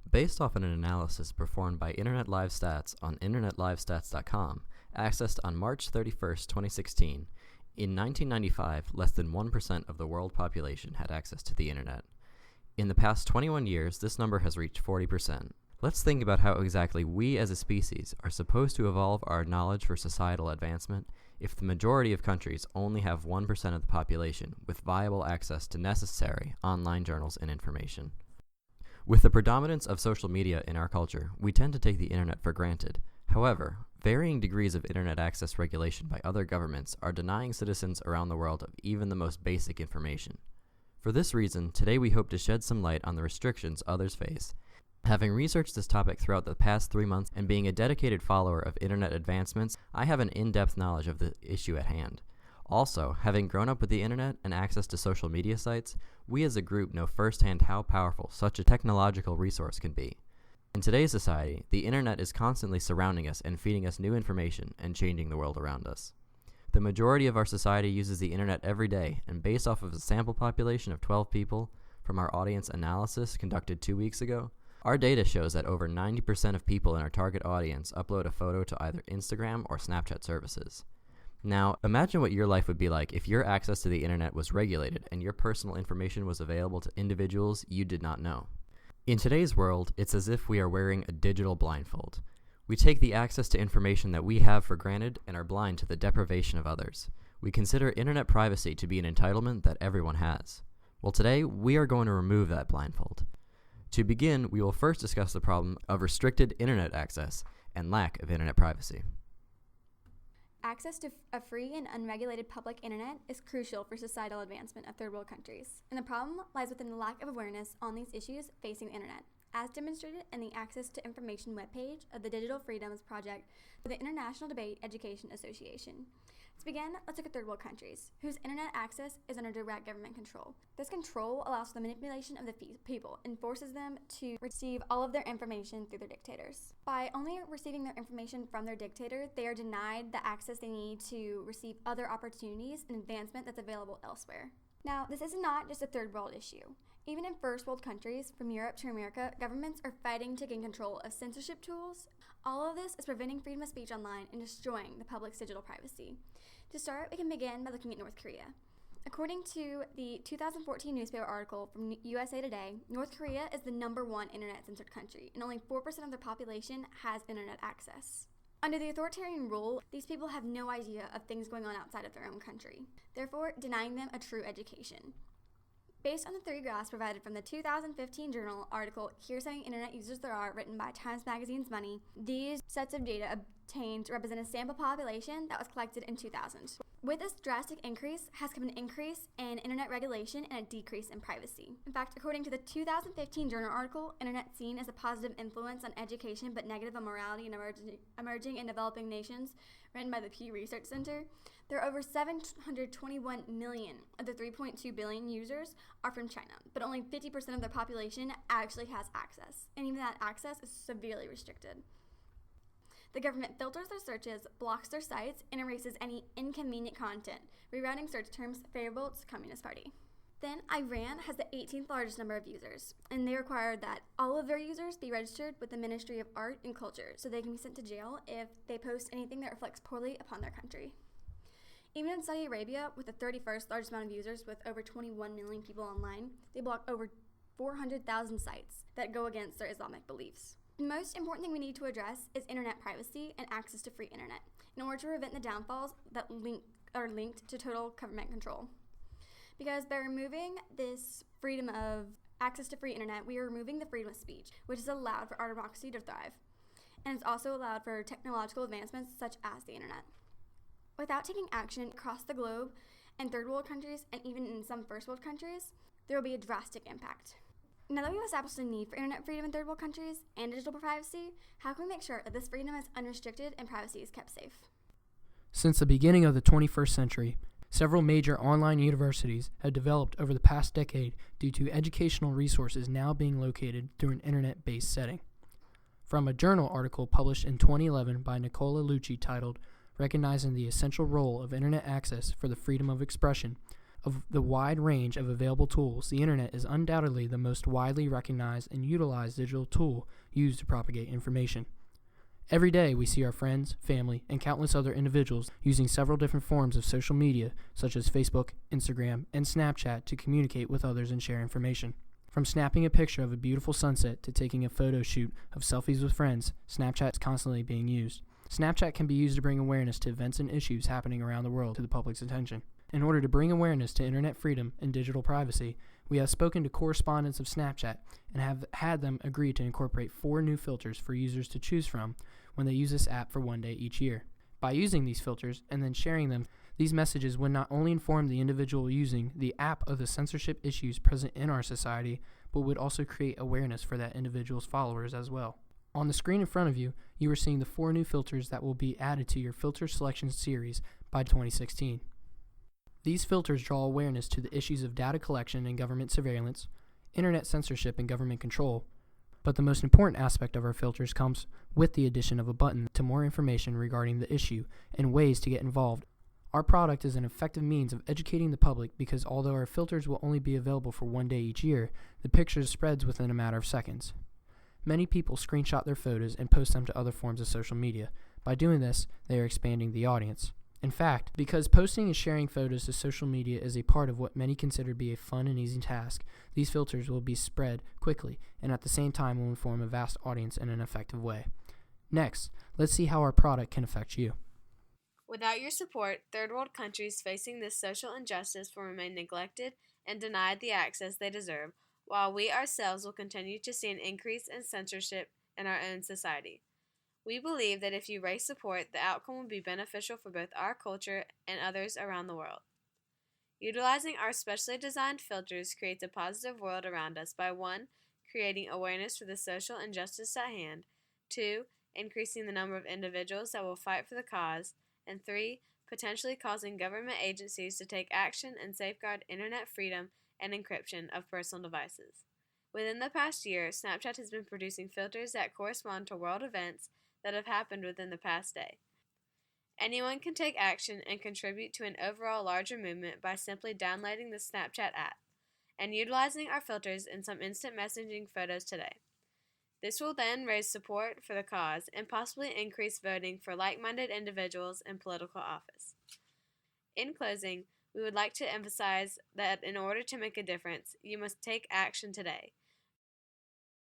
Based off an analysis performed by Internet Live Stats on internetlivestats.com, accessed on March 31st, 2016, in 1995, less than 1% of the world population had access to the Internet. In the past 21 years, this number has reached 40%. Let's think about how exactly we as a species are supposed to evolve our knowledge for societal advancement if the majority of countries only have 1% of the population with viable access to necessary online journals and information. With the predominance of social media in our culture, we tend to take the Internet for granted. However, varying degrees of Internet access regulation by other governments are denying citizens around the world of even the most basic information. For this reason, today we hope to shed some light on the restrictions others face. Having researched this topic throughout the past 3 months and being a dedicated follower of Internet advancements, I have an in-depth knowledge of the issue at hand. Also, having grown up with the Internet and access to social media sites, we as a group know firsthand how powerful such a technological resource can be. In today's society, the Internet is constantly surrounding us and feeding us new information and changing the world around us. The majority of our society uses the Internet every day, and based off of a sample population of 12 people from our audience analysis conducted 2 weeks ago, our data shows that over 90% of people in our target audience upload a photo to either Instagram or Snapchat services. Now, imagine what your life would be like if your access to the Internet was regulated and your personal information was available to individuals you did not know. In today's world, it's as if we are wearing a digital blindfold. We take the access to information that we have for granted and are blind to the deprivation of others. We consider Internet privacy to be an entitlement that everyone has. Well, today, we are going to remove that blindfold. To begin, we will first discuss the problem of restricted Internet access and lack of Internet privacy. Access to a free and unregulated public internet is crucial for societal advancement of third world countries, and the problem lies within the lack of awareness on these issues facing the internet, as demonstrated in the Access to Information webpage of the Digital Freedoms Project for the International Debate Education Association. To begin, let's look at third world countries, whose internet access is under direct government control. This control allows for the manipulation of the people and forces them to receive all of their information through their dictators. By only receiving their information from their dictator, they are denied the access they need to receive other opportunities and advancement that's available elsewhere. Now, this is not just a third world issue. Even in first world countries, from Europe to America, governments are fighting to gain control of censorship tools. All of this is preventing freedom of speech online and destroying the public's digital privacy. To start, we can begin by looking at North Korea. According to the 2014 newspaper article from USA Today, North Korea is the #1 internet-censored country, and only 4% of their population has internet access. Under the authoritarian rule, these people have no idea of things going on outside of their own country, therefore denying them a true education. Based on the 3 graphs provided from the 2015 journal article, Here's How Many Internet Users There Are, written by Times Magazine's Money, these sets of data obtained represent a sample population that was collected in 2000. With this drastic increase has come an increase in internet regulation and a decrease in privacy. In fact, according to the 2015 journal article, Internet Seen as a Positive Influence on Education but Negative on Morality in Emerging and Developing Nations, written by the Pew Research Center, there are over 721 million of the 3.2 billion users are from China, but only 50% of their population actually has access, and even that access is severely restricted. The government filters their searches, blocks their sites, and erases any inconvenient content, rerouting search terms favorable to the Communist Party. Then Iran has the 18th largest number of users, and they require that all of their users be registered with the Ministry of Art and Culture so they can be sent to jail if they post anything that reflects poorly upon their country. Even in Saudi Arabia, with the 31st largest amount of users with over 21 million people online, they block over 400,000 sites that go against their Islamic beliefs. The most important thing we need to address is internet privacy and access to free internet in order to prevent the downfalls that are linked to total government control. Because by removing this freedom of access to free internet, we are removing the freedom of speech, which is allowed for our democracy to thrive. And it's also allowed for technological advancements such as the internet. Without taking action across the globe in third world countries and even in some first world countries, there will be a drastic impact. Now that we've established the need for internet freedom in third world countries and digital privacy, how can we make sure that this freedom is unrestricted and privacy is kept safe? Since the beginning of the 21st century, several major online universities have developed over the past decade due to educational resources now being located through an internet-based setting. From a journal article published in 2011 by Nicola Lucci titled Recognizing the Essential Role of Internet Access for the Freedom of Expression, Of the wide range of available tools, the internet is undoubtedly the most widely recognized and utilized digital tool used to propagate information. Every day we see our friends, family, and countless other individuals using several different forms of social media such as Facebook, Instagram, and Snapchat to communicate with others and share information. From snapping a picture of a beautiful sunset to taking a photo shoot of selfies with friends, Snapchat is constantly being used. Snapchat can be used to bring awareness to events and issues happening around the world to the public's attention. In order to bring awareness to internet freedom and digital privacy, we have spoken to correspondents of Snapchat and have had them agree to incorporate 4 new filters for users to choose from when they use this app for one day each year. By using these filters and then sharing them, these messages would not only inform the individual using the app of the censorship issues present in our society, but would also create awareness for that individual's followers as well. On the screen in front of you, you are seeing the 4 new filters that will be added to your filter selection series by 2016. These filters draw awareness to the issues of data collection and government surveillance, internet censorship and government control, but the most important aspect of our filters comes with the addition of a button to more information regarding the issue and ways to get involved. Our product is an effective means of educating the public because although our filters will only be available for one day each year, the picture spreads within a matter of seconds. Many people screenshot their photos and post them to other forms of social media. By doing this, they are expanding the audience. In fact, because posting and sharing photos to social media is a part of what many consider to be a fun and easy task, these filters will be spread quickly and at the same time will inform a vast audience in an effective way. Next, let's see how our product can affect you. Without your support, third world countries facing this social injustice will remain neglected and denied the access they deserve, while we ourselves will continue to see an increase in censorship in our own society. We believe that if you raise support, the outcome will be beneficial for both our culture and others around the world. Utilizing our specially designed filters creates a positive world around us by 1. Creating awareness for the social injustice at hand, 2. Increasing the number of individuals that will fight for the cause, and 3. Potentially causing government agencies to take action and safeguard internet freedom and encryption of personal devices. Within the past year, Snapchat has been producing filters that correspond to world events that have happened within the past day. Anyone can take action and contribute to an overall larger movement by simply downloading the Snapchat app and utilizing our filters in some instant messaging photos today. This will then raise support for the cause and possibly increase voting for like-minded individuals in political office. In closing, we would like to emphasize that in order to make a difference, you must take action today.